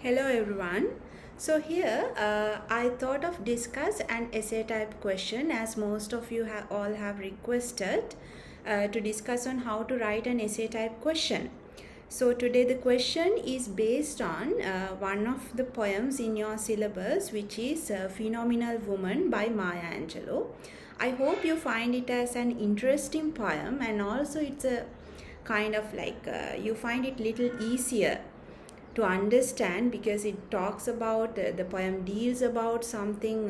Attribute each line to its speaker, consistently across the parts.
Speaker 1: Hello everyone. So here I thought of discuss an essay type question as most of you all have requested to discuss on how to write an essay type question. So today the question is based on one of the poems in your syllabus, which is Phenomenal Woman by Maya Angelou. I hope you find it as an interesting poem, and also it's a kind of like you find it little easier to understand because it talks about the poem deals about something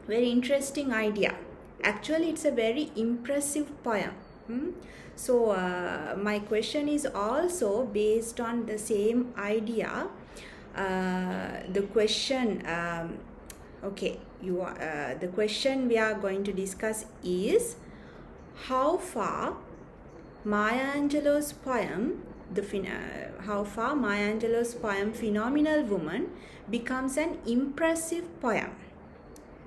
Speaker 1: very interesting idea. Actually it's a very impressive poem. So my question is also based on the same idea. The question the question we are going to discuss is how far Maya Angelou's poem Phenomenal Woman becomes an impressive poem.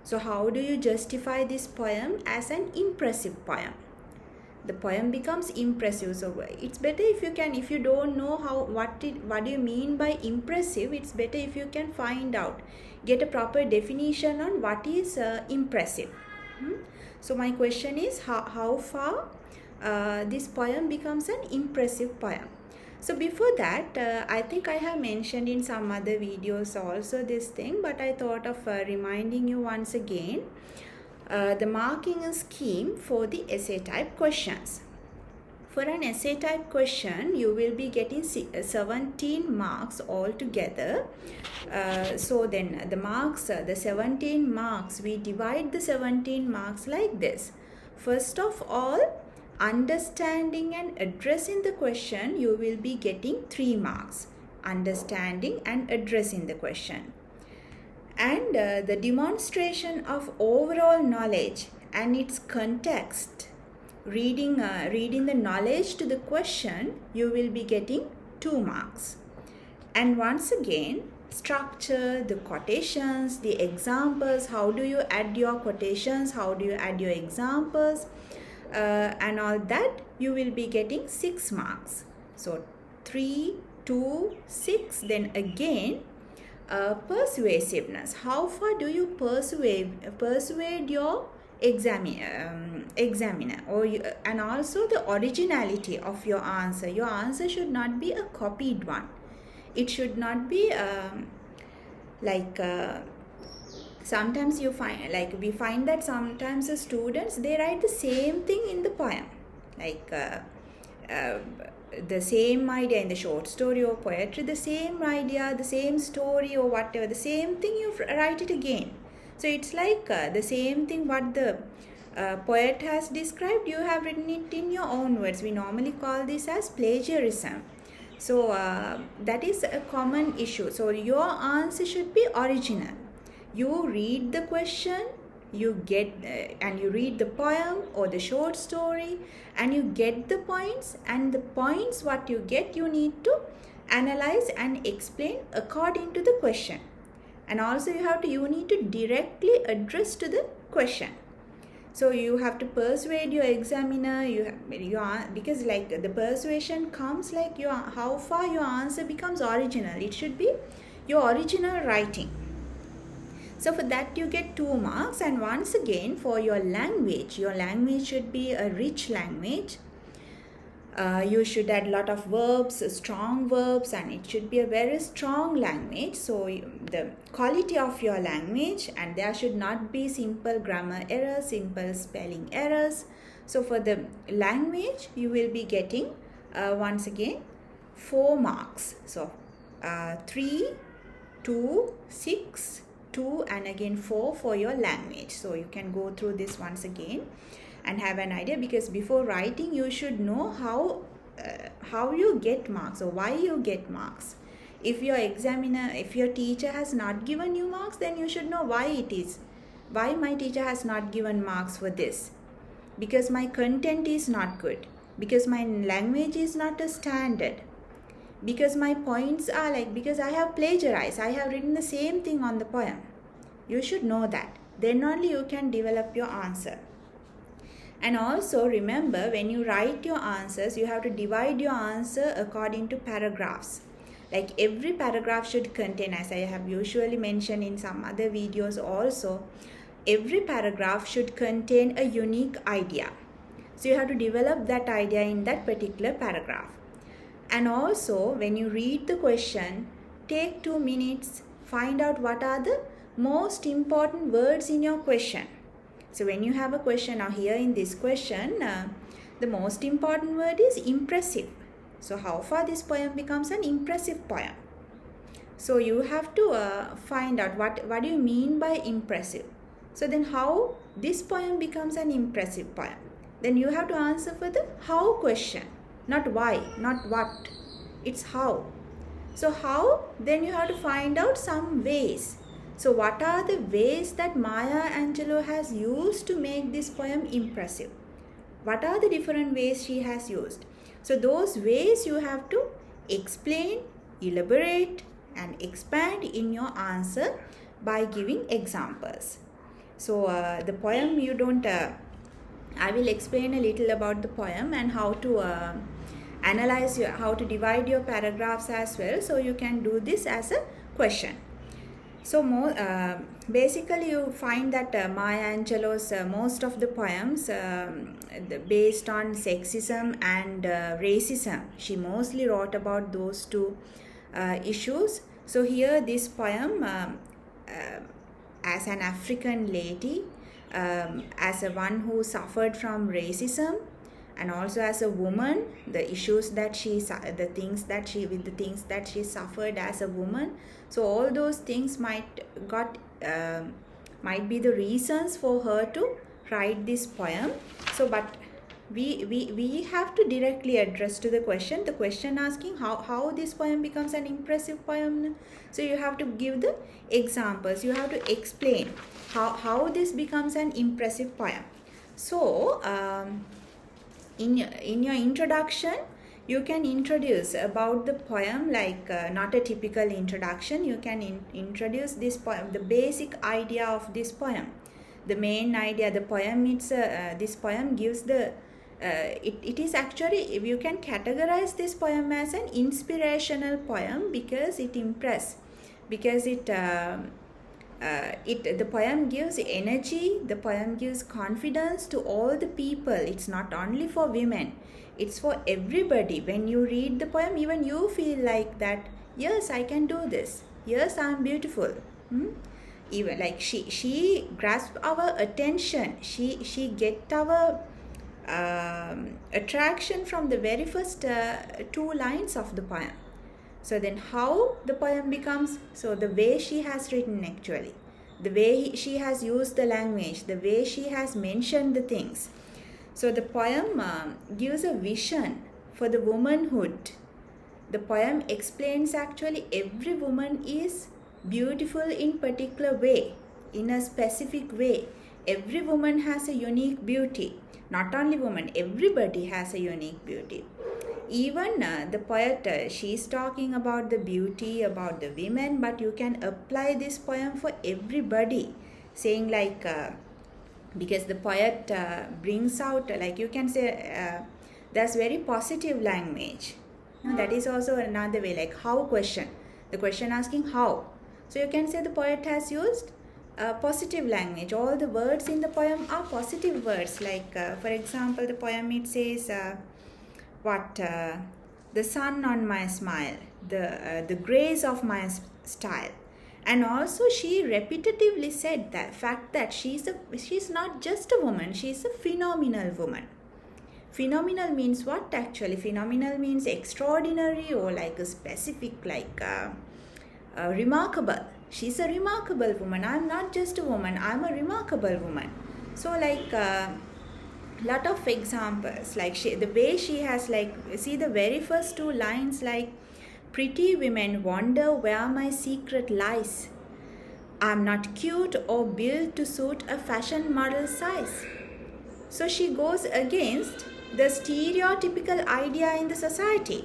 Speaker 1: So how do you justify this poem as an impressive poem? The poem becomes impressive. So it's better if you don't know what do you mean by impressive, it's better if you can find out, get a proper definition on what is impressive. So my question is how far this poem becomes an impressive poem. So before that, I think I have mentioned in some other videos also this thing, but I thought of reminding you once again the marking scheme for the essay type questions. For an essay type question, you will be getting 17 marks altogether. So then the 17 marks, we divide the 17 marks like this. First of all, understanding and addressing the question, you will be getting 3 marks. Understanding and addressing the question. And the demonstration of overall knowledge and its context, reading the knowledge to the question, you will be getting 2 marks. And once again, structure, the quotations, the examples, how do you add your quotations, how do you add your examples, and all that, you will be getting 6 marks. So 3, 2, 6. Then again, persuasiveness. How far do you persuade your examiner, and also the originality of your answer. Your answer should not be a copied one. It should not be sometimes we find that sometimes the students, they write the same thing in the poem, the same idea in the short story or poetry, the same idea, the same story or whatever, the same thing, you write it again. So it's like the same thing what the poet has described, you have written it in your own words. We normally call this as plagiarism. So that is a common issue. So your answer should be original. You read the question, you get and you read the poem or the short story, and you get the points, and the points what you get, you need to analyze and explain according to the question. And also you need to directly address to the question. So you have to persuade your examiner, because like the persuasion comes like how far your answer becomes original. It should be your original writing. So for that you get 2 marks. And once again, for your language should be a rich language. You should add a lot of verbs, strong verbs, and it should be a very strong language. So the quality of your language, and there should not be simple grammar errors, simple spelling errors. So for the language, you will be getting once again 4 marks. So 3, 2, 6, 2, and again 4 for your language. So you can go through this once again and have an idea, because before writing you should know how you get marks or why you get marks. If your teacher has not given you marks, then you should know why my teacher has not given marks for this. Because my content is not good, because my language is not a standard, because my points are because I have plagiarized, I have written the same thing on the poem. You should know that. Then only you can develop your answer. And also remember, when you write your answers, you have to divide your answer according to paragraphs. Like every paragraph should contain, as I have usually mentioned in some other videos also, every paragraph should contain a unique idea. So you have to develop that idea in that particular paragraph. And also, when you read the question, take 2 minutes, find out what are the most important words in your question. So when you have a question, now here in this question, the most important word is impressive. So how far this poem becomes an impressive poem? So you have to find out what do you mean by impressive. So then how this poem becomes an impressive poem? Then you have to answer for the how question. Not why, not what. It's how. So how? Then you have to find out some ways. So what are the ways that Maya Angelou has used to make this poem impressive? What are the different ways she has used? So those ways you have to explain, elaborate and expand in your answer by giving examples. So the poem you don't... I will explain a little about the poem and how to analyze how to divide your paragraphs as well. So you can do this as a question. So basically you find that Maya Angelou's most of the poems based on sexism and racism. She mostly wrote about those two issues. So here this poem as an African lady, as a one who suffered from racism, and also as a woman, the issues that the things that she suffered as a woman. So all those things might be the reasons for her to write this poem. So but we have to directly address to the question asking how this poem becomes an impressive poem. So you have to give the examples, you have to explain how this becomes an impressive poem. So in your introduction, you can introduce about the poem, like not a typical introduction. You can introduce this poem, the basic idea of this poem, the main idea. The poem, this poem gives the it is actually, you can categorize this poem as an inspirational poem because it impresses, because the poem gives energy, the poem gives confidence to all the people. It's not only for women, it's for everybody. When you read the poem, even you feel like that, yes, I can do this, yes, I'm beautiful. Even like she grasps our attention, she get our attraction from the very first 2 lines of the poem. So then how the poem becomes, so the way she has written, actually the way she has used the language, the way she has mentioned the things. So the poem gives a vision for the womanhood. The poem explains actually every woman is beautiful in particular way, in a specific way. Every woman has a unique beauty. Not only women, everybody has a unique beauty. Even the poet, she's talking about the beauty, about the women, but you can apply this poem for everybody, saying like, because the poet brings out, like you can say, there's very positive language. That is also another way, like how question. The question asking how. So you can say the poet has used positive language. All the words in the poem are positive words. Like for example, the poem, it says the sun on my smile, the grace of my style. And also she repetitively said that fact that she's not just a woman, she's a phenomenal woman. Phenomenal means what actually? Phenomenal means extraordinary or like a specific, like remarkable. She's a remarkable woman. I'm not just a woman, I'm a remarkable woman. So like lot of examples, like the way she has, like, see the very first 2 lines, like, pretty women wonder where my secret lies. I'm not cute or built to suit a fashion model size. So she goes against the stereotypical idea in the society.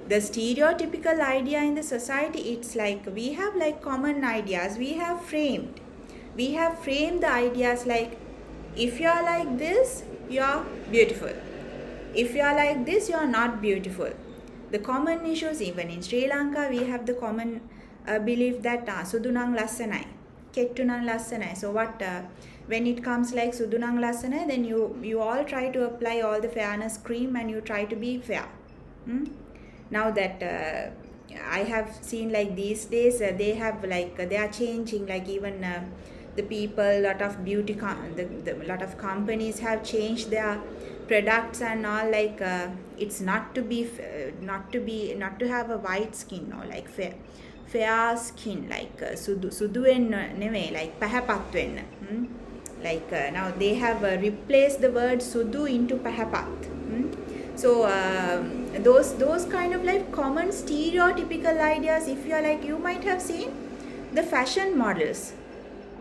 Speaker 1: The stereotypical idea in the society, it's like we have like common ideas, we have framed the ideas like, if you are like this, you are beautiful. If you are like this, you are not beautiful. the common issues. Even in Sri Lanka, we have the common belief that sudunang lassanai, kettunang lassanai. So what when it comes like sudunang lassanai, then you all try to apply all the fairness cream and you try to be fair. Now that I have seen like these days they have like they are changing, like even the people, lot of beauty the lot of companies have changed their products and all, like it's not to have a white skin or like fair skin, like sudu neme, like pahapat wenna. Like now they have replaced the word sudu into pahapat. So those kind of like common stereotypical ideas, if you are like, you might have seen the fashion models,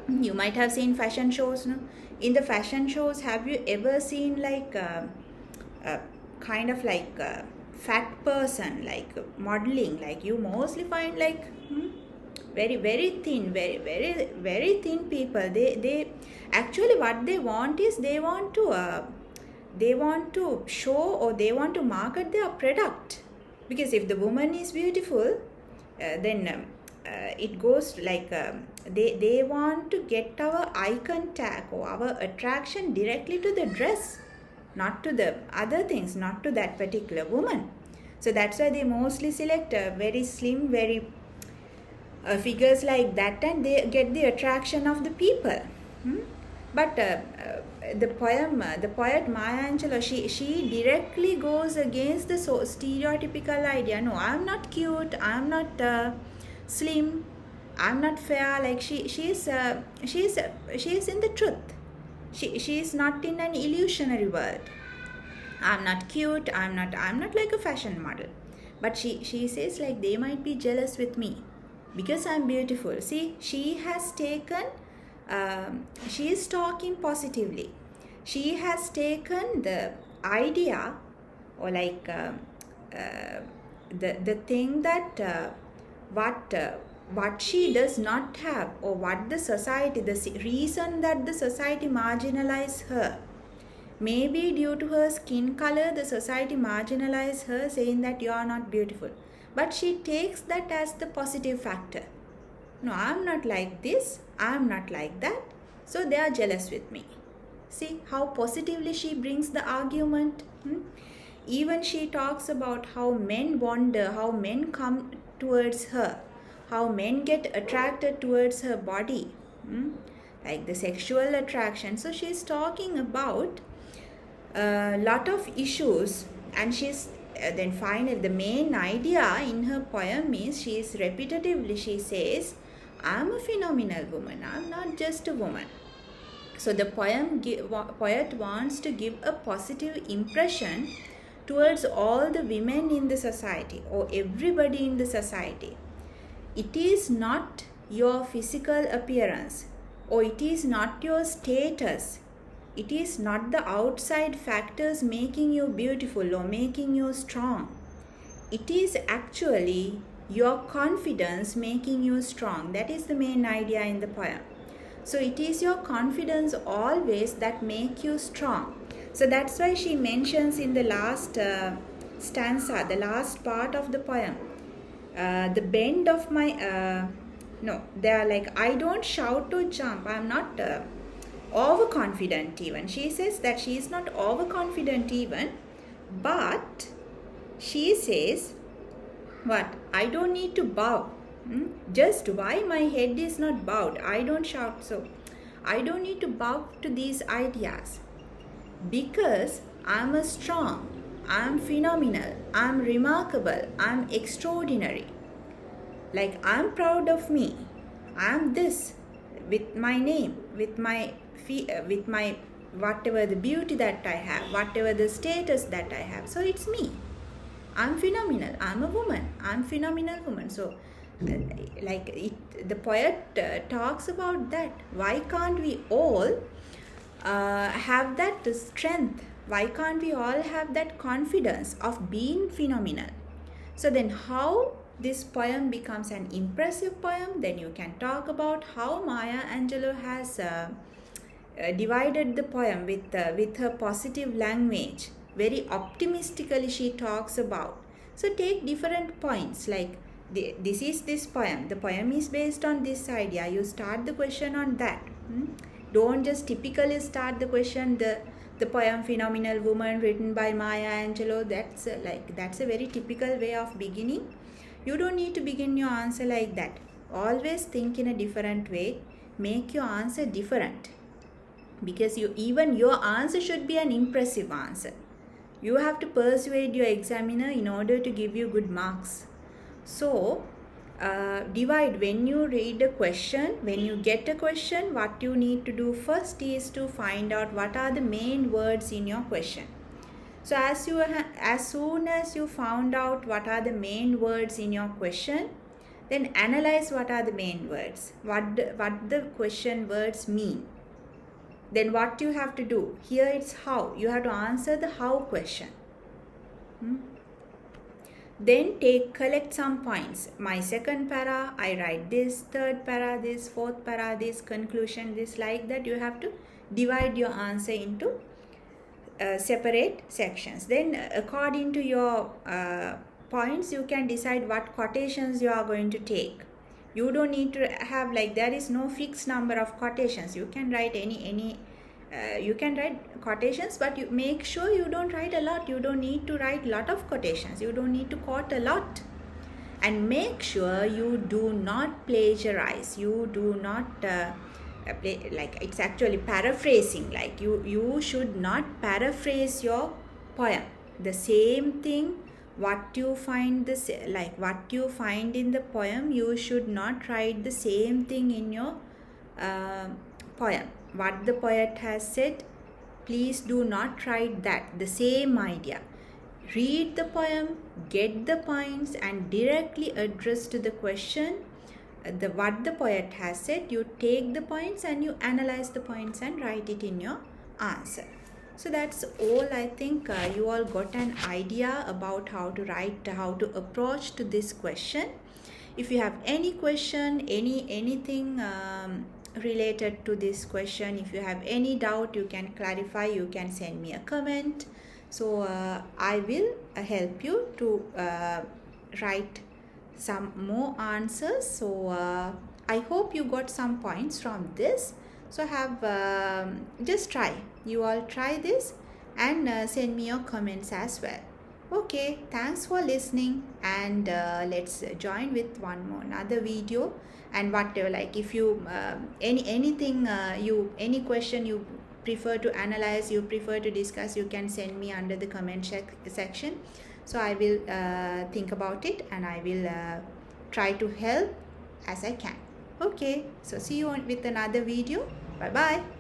Speaker 1: you might have seen fashion shows, no? In the fashion shows, have you ever seen like kind of like a fat person like modeling? Like you mostly find like very thin, very thin people. They actually what they want is they want to show or they want to market their product, because if the woman is beautiful, then it goes like they want to get our eye contact or our attraction directly to the dress, not to the other things, not to that particular woman. So that's why they mostly select very slim, very figures like that, and they get the attraction of the people. But the poet Maya Angelou, she directly goes against the stereotypical idea. No, I'm not cute, I'm not slim, I'm not fair. Like she is in the truth. She is not in an illusionary world. I'm not cute, I'm not like a fashion model. But she says like they might be jealous with me because I'm beautiful. See, she has taken she is talking positively. She has taken the idea or like the thing that what she does not have, or what the society, the reason that the society marginalize her, maybe due to her skin color, the society marginalize her, saying that you are not beautiful. But she takes that as the positive factor. No, I'm not like this, I'm not like that, so they are jealous with me. See how positively she brings the argument. Even she talks about how men wander, how men come towards her, how men get attracted towards her body, like the sexual attraction. So she's talking about a lot of issues, and she's then finally the main idea in her poem is she says, I'm a phenomenal woman, I'm not just a woman. So the poet wants to give a positive impression towards all the women in the society or everybody in the society. It is not your physical appearance, or it is not your status, it is not the outside factors making you beautiful or making you strong. It is actually your confidence making you strong. That is the main idea in the poem. So it is your confidence always that make you strong. So that's why she mentions in the last stanza, the last part of the poem, the bend of my no, they are like, I don't shout or jump, I'm not overconfident even. She says that she is not overconfident even, but she says what? I don't need to bow. Just why my head is not bowed? I don't shout, so I don't need to bow to these ideas, because I'm a strong, I'm phenomenal, I'm remarkable, I'm extraordinary. Like I'm proud of me, I'm this, with my name, with my whatever the beauty that I have, whatever the status that I have. So it's me. I'm phenomenal, I'm a woman, I'm phenomenal woman. So the poet talks about that. Why can't we all have that strength? Why can't we all have that confidence of being phenomenal? So then how this poem becomes an impressive poem? Then you can talk about how Maya Angelou has divided the poem with her positive language. Very optimistically she talks about. So take different points, like this is this poem. The poem is based on this idea. You start the question on that. Don't just typically start the question, the poem Phenomenal Woman written by Maya Angelou. That's a very typical way of beginning. You don't need to begin your answer like that. Always think in a different way. Make your answer different, because even your answer should be an impressive answer. You have to persuade your examiner in order to give you good marks. So divide. When you read a question, when you get a question, what you need to do first is to find out what are the main words in your question. So as soon as you found out what are the main words in your question, then analyze what are the main words, what the question words mean. Then what you have to do, here it's how. You have to answer the how question. Then collect some points. My second para, I write this, third para, this, fourth para, this, conclusion, this, like that. You have to divide your answer into separate sections. Then according to your points, you can decide what quotations you are going to take. You don't need to have, like, there is no fixed number of quotations. You can write you can write quotations, but you make sure you don't write a lot. You don't need to write a lot of quotations. You don't need to quote a lot. And make sure you do not plagiarize. You do not like, it's actually paraphrasing. Like, you should not paraphrase your poem. The same thing, what you find in the poem, you should not write the same thing in your poem. What the poet has said, please do not write that. The same idea. Read the poem, get the points, and directly address to the question what the poet has said. You take the points and you analyze the points and write it in your answer. So that's all. I think you all got an idea about how to write, how to approach to this question. If you have any question, anything related to this question, if you have any doubt, you can clarify, you can send me a comment. So I will help you to write some more answers. So I hope you got some points from this. So just try. You all try this and send me your comments as well. Okay, thanks for listening, and let's join with another video. And whatever, like, if you any question you prefer to analyze, you prefer to discuss, you can send me under the comment section. So I will think about it, and I will try to help as I can. Okay, so see you with another video. Bye bye.